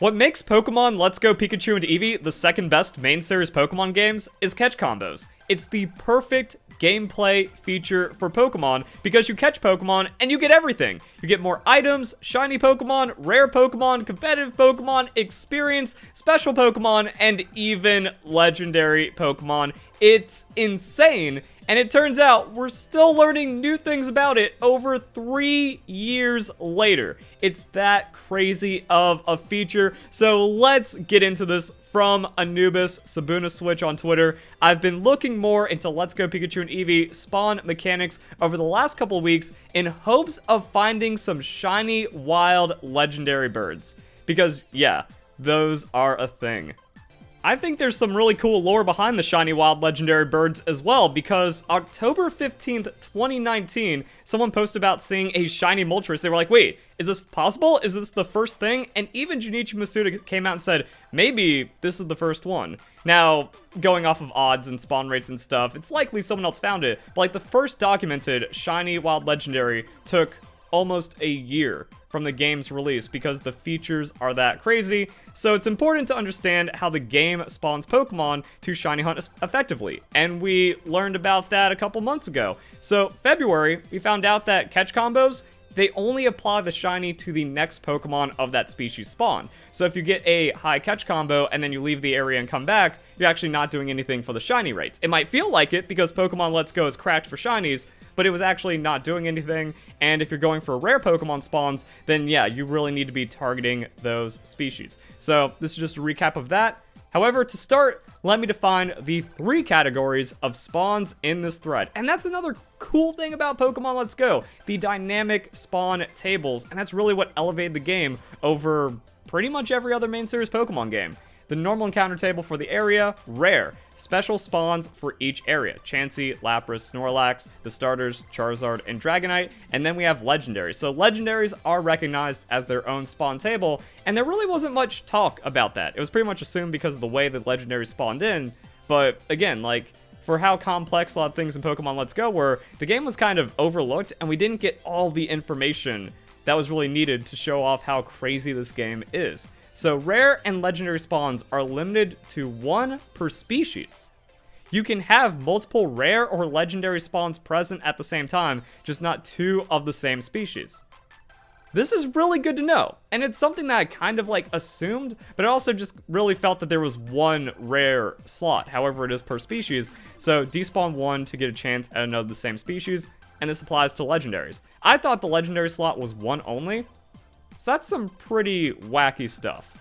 What makes Pokemon Let's Go Pikachu and Eevee the second best main series Pokemon games is catch combos. It's the perfect gameplay feature for Pokemon because you catch Pokemon and you get everything. You get more items, shiny Pokemon, rare Pokemon, competitive Pokemon, experience, special Pokemon, and even legendary Pokemon. It's insane. And it turns out we're still learning new things about it over 3 years later. It's that crazy of a feature. So let's get into this from Anubis, Sabuna Switch on Twitter. I've been looking more into Let's Go Pikachu and Eevee spawn mechanics over the last couple weeks in hopes of finding some shiny, wild, legendary birds. Because, yeah, those are a thing. I think there's some really cool lore behind the shiny wild legendary birds as well, because October 15th, 2019, someone posted about seeing a shiny Moltres. They were like, wait, is this possible? Is this the first thing? And even Junichi Masuda came out and said, maybe this is the first one. Now, going off of odds and spawn rates and stuff, it's likely someone else found it, but like the first documented shiny wild legendary took almost a year from the game's release because the features are that crazy. So it's important to understand how the game spawns Pokemon to shiny hunt effectively, and we learned about that a couple months ago. So February, we found out that catch combos, they only apply the shiny to the next Pokemon of that species spawn. So if you get a high catch combo and then you leave the area and come back, you're actually not doing anything for the shiny rates. It might feel like it because Pokemon Let's Go is cracked for shinies, but it was actually not doing anything. And if you're going for rare Pokemon spawns, then yeah, you really need to be targeting those species. So this is just a recap of that. However, to start, let me define the 3 categories of spawns in this thread. And that's another cool thing about Pokemon Let's Go, the dynamic spawn tables. And that's really what elevated the game over pretty much every other main series Pokemon game. The normal encounter table for the area, rare. Special spawns for each area. Chansey, Lapras, Snorlax, the starters, Charizard, and Dragonite. And then we have legendaries. So legendaries are recognized as their own spawn table, and there really wasn't much talk about that. It was pretty much assumed because of the way the legendaries spawned in, but again, like, for how complex a lot of things in Pokemon Let's Go were, the game was kind of overlooked, and we didn't get all the information that was really needed to show off how crazy this game is. So rare and legendary spawns are limited to 1 per species. You can have multiple rare or legendary spawns present at the same time, just not 2 of the same species. This is really good to know, and it's something that I kind of like assumed, but I also just really felt that there was 1 rare slot, however it is per species. So despawn 1 to get a chance at another of the same species, and this applies to legendaries. I thought the legendary slot was 1 only, so that's some pretty wacky stuff.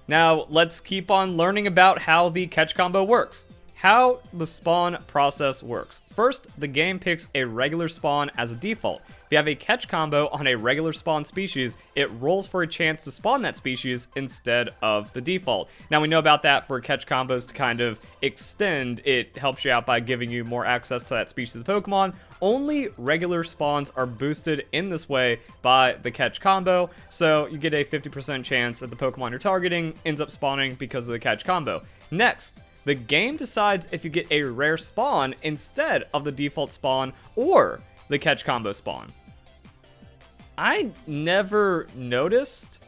Now, let's keep on learning about how the catch combo works. How the spawn process works. First, the game picks a regular spawn as a default. If you have a catch combo on a regular spawn species, it rolls for a chance to spawn that species instead of the default. Now, we know about that for catch combos to kind of extend. It helps you out by giving you more access to that species of Pokemon. Only regular spawns are boosted in this way by the catch combo, so you get a 50% chance that the Pokemon you're targeting ends up spawning because of the catch combo. Next, the game decides if you get a rare spawn instead of the default spawn or the catch combo spawn. I never noticed,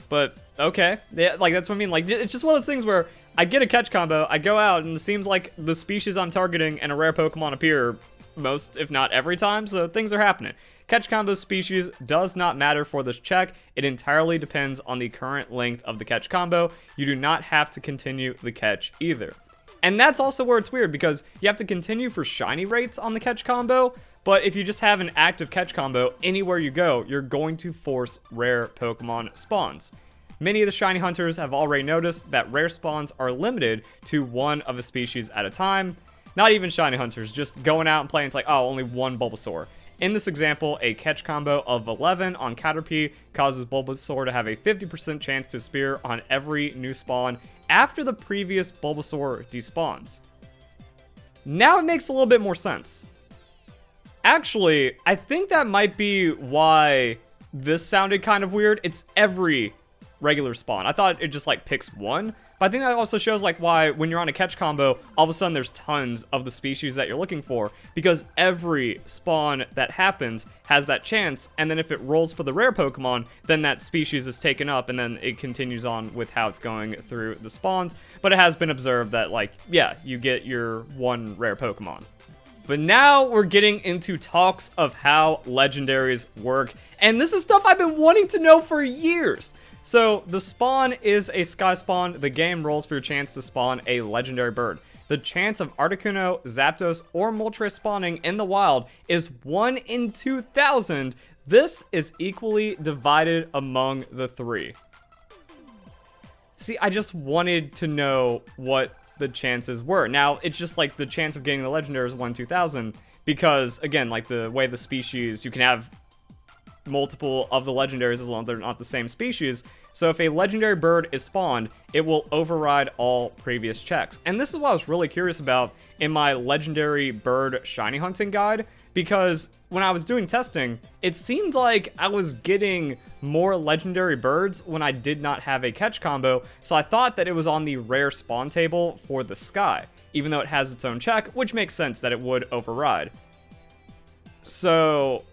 but okay. Yeah, like that's what I mean. Like, it's just one of those things where I get a catch combo, I go out, and it seems like the species I'm targeting and a rare Pokemon appear most, if not every time, so things are happening. Catch combo species does not matter for this check. It entirely depends on the current length of the catch combo. You do not have to continue the catch either. And that's also where it's weird, because you have to continue for shiny rates on the catch combo, but if you just have an active catch combo, anywhere you go, you're going to force rare Pokemon spawns. Many of the shiny hunters have already noticed that rare spawns are limited to 1 of a species at a time. Not even shiny hunters, just going out and playing, it's like, oh, only 1 Bulbasaur. In this example, a catch combo of 11 on Caterpie causes Bulbasaur to have a 50% chance to spear on every new spawn after the previous Bulbasaur despawns. Now it makes a little bit more sense. Actually, I think that might be why this sounded kind of weird. It's every regular spawn. I thought it just like picks 1, But I think that also shows like why when you're on a catch combo, all of a sudden there's tons of the species that you're looking for, because every spawn that happens has that chance, and then if it rolls for the rare Pokemon, then that species is taken up, and then it continues on with how it's going through the spawns. But it has been observed that, like, yeah, you get your one rare Pokemon. But now we're getting into talks of how legendaries work, and this is stuff I've been wanting to know for years. So the spawn is a sky spawn. The game rolls for your chance to spawn a legendary bird. The chance of Articuno, Zapdos, or Moltres spawning in the wild is 1 in 2,000. This is equally divided among the three. See, I just wanted to know what the chances were. Now, it's just like the chance of getting the legendary is 1 in 2,000 because, again, like the way the species, you can have multiple of the legendaries as long as they're not the same species. So if a legendary bird is spawned, it will override all previous checks. And this is what I was really curious about in my legendary bird shiny hunting guide, because when I was doing testing, it seemed like I was getting more legendary birds when I did not have a catch combo, so I thought that it was on the rare spawn table for the sky, even though it has its own check, which makes sense that it would override. So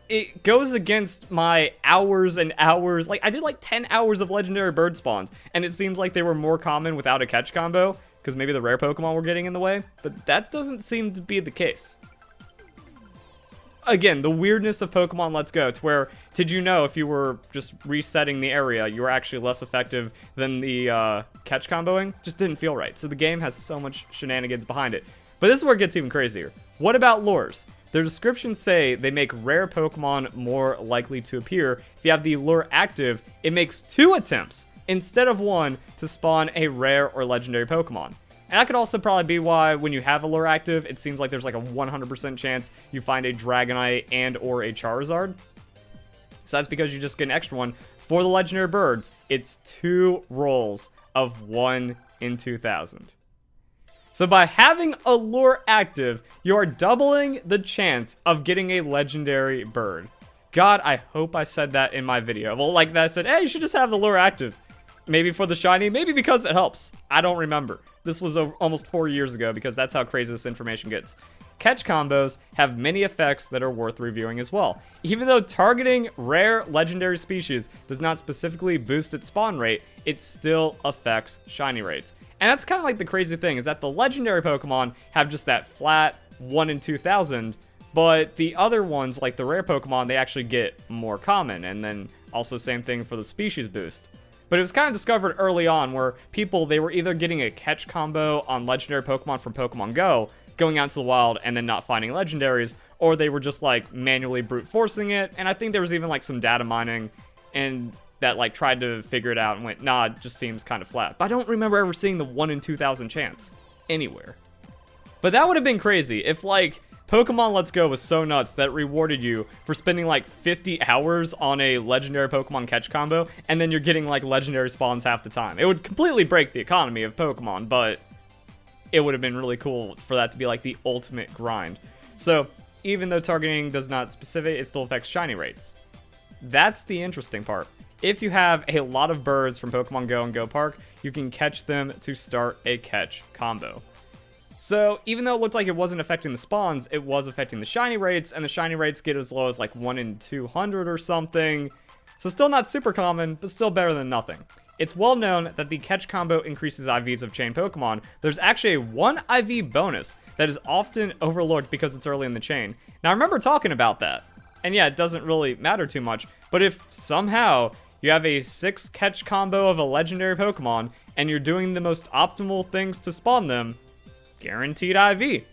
it goes against my hours and hours. Like, I did like 10 hours of legendary bird spawns, and it seems like they were more common without a catch combo, because maybe the rare Pokemon were getting in the way, but that doesn't seem to be the case. Again, the weirdness of Pokemon Let's Go, to where, did you know if you were just resetting the area, you were actually less effective than the catch comboing? Just didn't feel right. So the game has so much shenanigans behind it. But this is where it gets even crazier. What about lures? Their descriptions say they make rare Pokemon more likely to appear. If you have the lure active, it makes 2 attempts instead of 1 to spawn a rare or legendary Pokemon. And that could also probably be why when you have a lure active, it seems like there's like a 100% chance you find a Dragonite and or a Charizard. So that's because you just get an extra one. For the legendary birds, it's 2 rolls of 1 in 2,000. So by having a lure active, you are doubling the chance of getting a legendary bird. God, I hope I said that in my video. Well, like that I said, hey, you should just have the lure active. Maybe for the shiny, maybe because it helps. I don't remember. This was almost 4 years ago because that's how crazy this information gets. Catch combos have many effects that are worth reviewing as well. Even though targeting rare legendary species does not specifically boost its spawn rate, it still affects shiny rates. And that's kind of like the crazy thing, is that the legendary Pokemon have just that flat 1 in 2,000, but the other ones, like the rare Pokemon, they actually get more common, and then also same thing for the species boost. But it was kind of discovered early on where people, they were either getting a catch combo on legendary Pokemon from Pokemon Go, going out to the wild and then not finding legendaries, or they were just like manually brute forcing it. And I think there was even like some data mining and that like tried to figure it out and went, nah, it just seems kind of flat. But I don't remember ever seeing the 1 in 2,000 chance anywhere. But that would have been crazy if like Pokemon Let's Go was so nuts that it rewarded you for spending like 50 hours on a legendary Pokemon catch combo, and then you're getting like legendary spawns half the time. It would completely break the economy of Pokemon, but it would have been really cool for that to be like the ultimate grind. So even though targeting does not specify, it still affects shiny rates. That's the interesting part. If you have a lot of birds from Pokemon Go and Go Park, you can catch them to start a catch combo. So even though it looked like it wasn't affecting the spawns, it was affecting the shiny rates, and the shiny rates get as low as like 1 in 200 or something. So still not super common, but still better than nothing. It's well known that the catch combo increases IVs of chain Pokemon. There's actually a 1 IV bonus that is often overlooked because it's early in the chain. Now I remember talking about that, and yeah, it doesn't really matter too much, but if somehow you have a 6 catch combo of a legendary Pokemon, and you're doing the most optimal things to spawn them, guaranteed IV.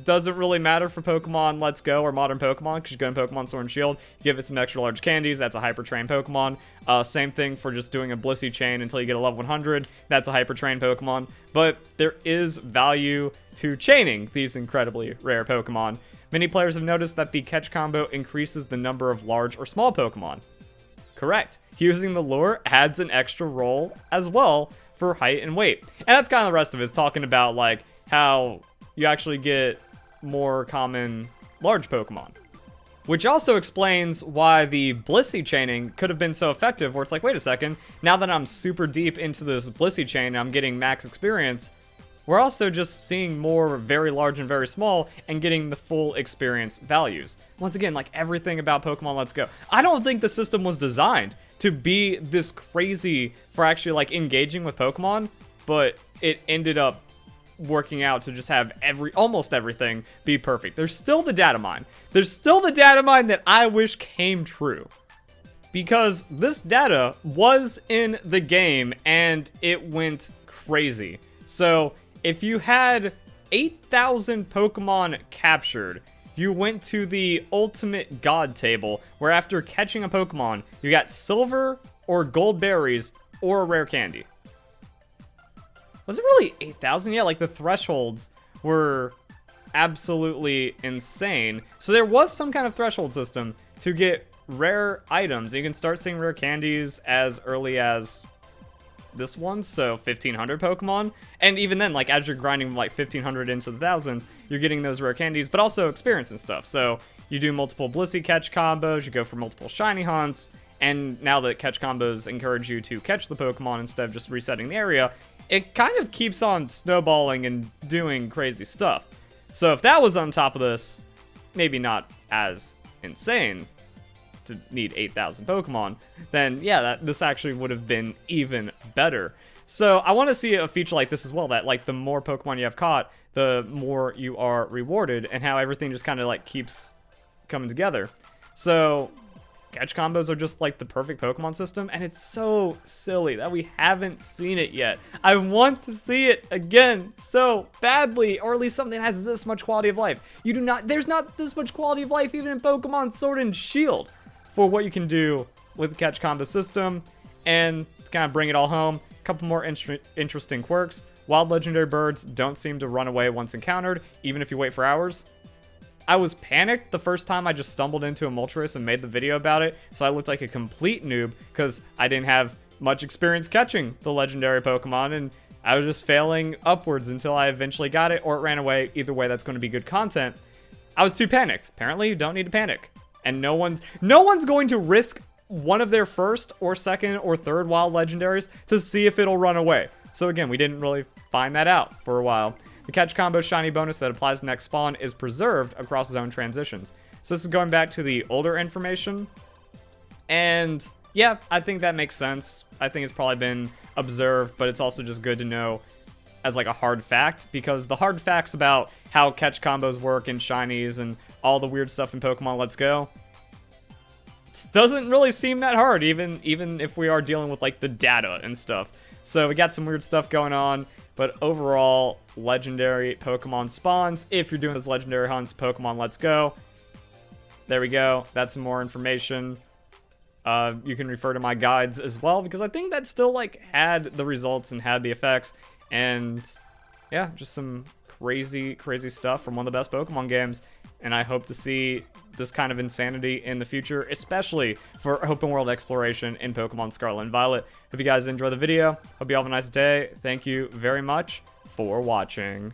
Doesn't really matter for Pokemon Let's Go or Modern Pokemon, because you go in Pokemon Sword and Shield, you give it some extra large candies, that's a Hyper Train Pokemon. Same thing for just doing a Blissey Chain until you get a level 100, that's a Hyper Train Pokemon. But there is value to chaining these incredibly rare Pokemon. Many players have noticed that the catch combo increases the number of large or small Pokemon. Correct. Using the lure adds an extra roll as well for height and weight. And that's kind of the rest of it, is talking about like how you actually get more common large Pokemon. Which also explains why the Blissey chaining could have been so effective, where it's like, wait a second, now that I'm super deep into this Blissey chain and I'm getting max experience, we're also just seeing more very large and very small and getting the full experience values. Once again, like everything about Pokemon Let's Go. I don't think the system was designed to be this crazy for actually like engaging with Pokemon, but it ended up working out to just have almost everything be perfect. There's still the data mine. There's still the data mine that I wish came true. Because this data was in the game and it went crazy. So if you had 8,000 Pokemon captured, you went to the ultimate god table, where after catching a Pokemon, you got silver or gold berries or a rare candy. Was it really 8,000? Yeah, like the thresholds were absolutely insane. So there was some kind of threshold system to get rare items. You can start seeing rare candies as early as this one, so 1,500 Pokemon. And even then, like as you're grinding like 1,500 into the thousands, you're getting those rare candies, but also experience and stuff. So you do multiple Blissey catch combos, you go for multiple shiny hunts, and now that catch combos encourage you to catch the Pokemon instead of just resetting the area, it kind of keeps on snowballing and doing crazy stuff. So if that was on top of this, maybe not as insane to need 8,000 Pokemon, then yeah, this actually would have been even better. So I want to see a feature like this as well, that like the more Pokemon you have caught, the more you are rewarded, and how everything just kind of like keeps coming together. So catch combos are just like the perfect Pokemon system, and it's so silly that we haven't seen it yet. I want to see it again so badly, or at least something that has this much quality of life. There's not this much quality of life even in Pokemon Sword and Shield for what you can do with the catch combo system. And to kind of bring it all home, a couple more interesting quirks. Wild legendary birds don't seem to run away once encountered, even if you wait for hours. I was panicked the first time I just stumbled into a Moltres and made the video about it, so I looked like a complete noob because I didn't have much experience catching the legendary Pokemon, and I was just failing upwards until I eventually got it, or it ran away. Either way, that's going to be good content. I was too panicked. Apparently, you don't need to panic. And no one's going to risk one of their first or second or third wild legendaries to see if it'll run away. So again, we didn't really find that out for a while. The catch combo shiny bonus that applies to next spawn is preserved across zone transitions. So this is going back to the older information. And yeah, I think that makes sense. I think it's probably been observed, but it's also just good to know as like a hard fact, because the hard facts about how catch combos work in shinies and all the weird stuff in Pokemon Let's Go doesn't really seem that hard, even if we are dealing with like the data and stuff. So we got some weird stuff going on, but overall, legendary Pokemon spawns. If you're doing those legendary hunts, Pokemon Let's Go. There we go. That's some more information. You can refer to my guides as well, because I think that still like had the results and had the effects. And yeah, just some crazy stuff from one of the best Pokemon games. And I hope to see this kind of insanity in the future, especially for open world exploration in Pokemon Scarlet and Violet. Hope you guys enjoy the video. Hope you all have a nice day. Thank you very much for watching.